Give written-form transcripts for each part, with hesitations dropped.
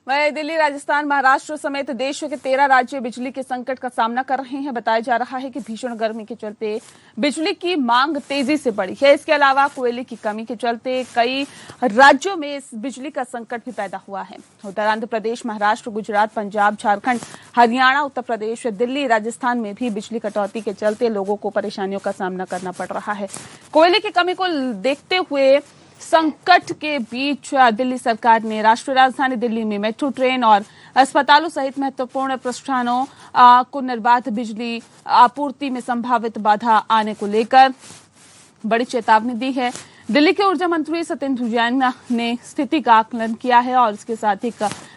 वहीं दिल्ली, राजस्थान, महाराष्ट्र समेत देश के 13 राज्य बिजली के संकट का सामना कर रहे हैं। बताया जा रहा है कि भीषण गर्मी के चलते बिजली की मांग तेजी से बढ़ी है। इसके अलावा कोयले की कमी के चलते कई राज्यों में इस बिजली का संकट भी पैदा हुआ है। उधर आंध्र प्रदेश, महाराष्ट्र, गुजरात, पंजाब, झारखंड, हरियाणा, उत्तर प्रदेश, दिल्ली, राजस्थान में भी बिजली कटौती के चलते लोगों को परेशानियों का सामना करना पड़ रहा है। कोयले की कमी को देखते हुए संकट के बीच दिल्ली सरकार ने राष्ट्रीय राजधानी दिल्ली में मेट्रो ट्रेन और अस्पतालों सहित महत्वपूर्ण प्रतिष्ठानों को निर्बाध बिजली आपूर्ति में संभावित बाधा आने को लेकर बड़ी चेतावनी दी है। दिल्ली के ऊर्जा मंत्री सत्येंद्र जैन ने स्थिति का आकलन किया है और इसके साथ ही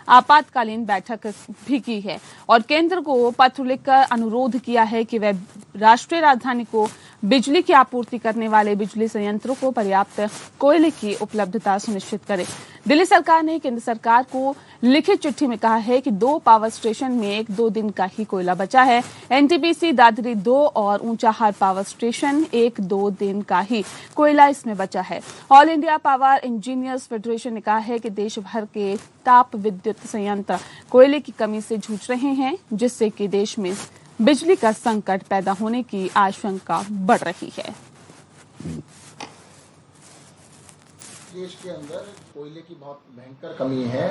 आपातकालीन बैठक भी की है और केंद्र को पत्र लिखकर अनुरोध किया है कि वह राष्ट्रीय राजधानी को बिजली की आपूर्ति करने वाले बिजली संयंत्रों को पर्याप्त कोयले की उपलब्धता सुनिश्चित करे। दिल्ली सरकार ने केंद्र सरकार को लिखित चिट्ठी में कहा है कि 2 पावर स्टेशन में 1-2 दिन का ही कोयला बचा है। एनटीपीसी, दादरी 2 और ऊंचाहार पावर स्टेशन 1-2 दिन का ही कोयला इसमें बचा है। All India power engineers federation ने कहा है कि देश भर के ताप विद्युत संयंत्र कोयले की कमी से जूझ रहे हैं, जिससे कि देश में बिजली का संकट पैदा होने की आशंका बढ़ रही है। देश के अंदर कोयले की बहुत भयंकर कमी है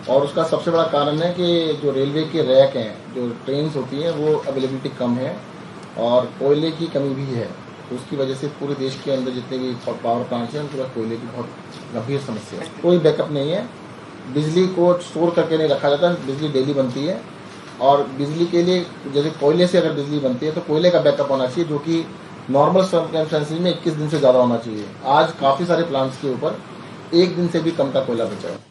और उसका सबसे बड़ा कारण है कि जो रेलवे के रैक हैं, जो ट्रेन्स होती हैं, वो अवेलेबिलिटी कम है और कोयले की कमी भी है। तो उसकी वजह से पूरे देश के अंदर जितने भी पावर प्लांट्स हैं, उनके पास कोयले की बहुत गंभीर समस्या है। कोई बैकअप नहीं है, बिजली को स्टोर करके नहीं रखा जाता, बिजली डेली बनती है और बिजली के लिए जैसे कोयले से अगर बिजली बनती है तो कोयले का बैकअप होना चाहिए, जो कि नॉर्मल सर्कमस्टेंसेस में 21 दिन से ज़्यादा होना चाहिए। आज काफ़ी सारे प्लांट्स के ऊपर 1 दिन से भी कम का कोयला बचा है।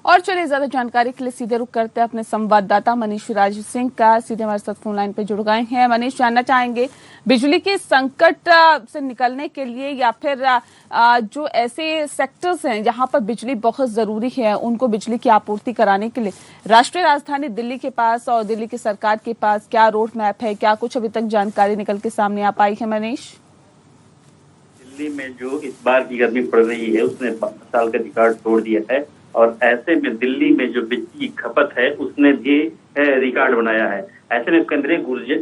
और चलिए ज्यादा जानकारी के लिए सीधे रुक करते हैं अपने संवाददाता मनीष राज सिंह का। सीधे हमारे साथ फोन लाइन पे जुड़ गए हैं। मनीष, जानना चाहेंगे बिजली के संकट से निकलने के लिए या फिर जो ऐसे सेक्टर्स हैं जहां पर बिजली बहुत जरूरी है, उनको बिजली की आपूर्ति कराने के लिए राष्ट्रीय राजधानी दिल्ली के पास और दिल्ली की सरकार के पास क्या रोड मैप है, क्या कुछ अभी तक जानकारी निकल के सामने आ पाई है? मनीष, दिल्ली में जो इस बार की गर्मी पड़ रही है उसने 5 साल का रिकॉर्ड तोड़ दिया है और ऐसे में दिल्ली में जो बिजली की खपत है उसने भी रिकॉर्ड बनाया है। ऐसे में केंद्रीय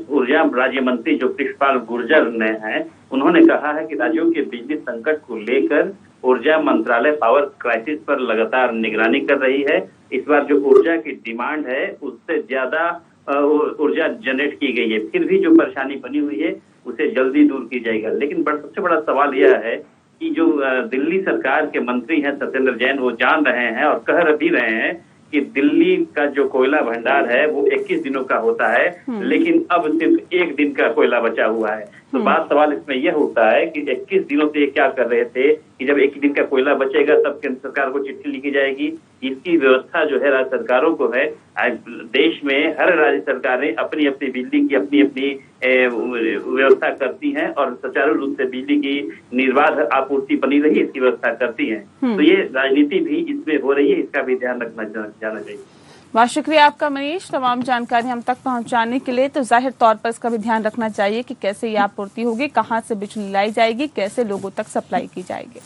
ऊर्जा राज्य मंत्री जो कृष्णपाल गुर्जर ने हैं, उन्होंने कहा है कि राज्यों के बिजली संकट को लेकर ऊर्जा मंत्रालय पावर क्राइसिस पर लगातार निगरानी कर रही है। इस बार जो ऊर्जा की डिमांड है उससे ज्यादा ऊर्जा जनरेट की गई है, फिर भी जो परेशानी बनी हुई है उसे जल्दी दूर की जाएगा। लेकिन सबसे बड़ा सवाल यह है कि जो दिल्ली सरकार के मंत्री हैं सत्येंद्र जैन, वो जान रहे हैं और कह भी रहे हैं कि दिल्ली का जो कोयला भंडार है वो 21 दिनों का होता है, लेकिन अब सिर्फ 1 दिन का कोयला बचा हुआ है। तो बात सवाल इसमें यह होता है कि 21 दिनों से ये क्या कर रहे थे कि जब 1 दिन का कोयला बचेगा तब केंद्र सरकार को चिट्ठी लिखी जाएगी। इसकी व्यवस्था जो है राज्य सरकारों को है। देश में हर राज्य सरकारें अपनी अपनी बिजली की अपनी अपनी व्यवस्था करती हैं और सुचारू रूप से बिजली की निर्बाध आपूर्ति बनी रही इसकी व्यवस्था करती हैं। तो ये राजनीति भी इसमें हो रही है, इसका भी ध्यान रखना जाना चाहिए। बहुत शुक्रिया आपका मनीष, तमाम जानकारी हम तक पहुंचाने के लिए। तो जाहिर तौर पर इसका भी ध्यान रखना चाहिए कि कैसे ये आपूर्ति होगी, कहां से बिजली लाई जाएगी, कैसे लोगों तक सप्लाई की जाएगी।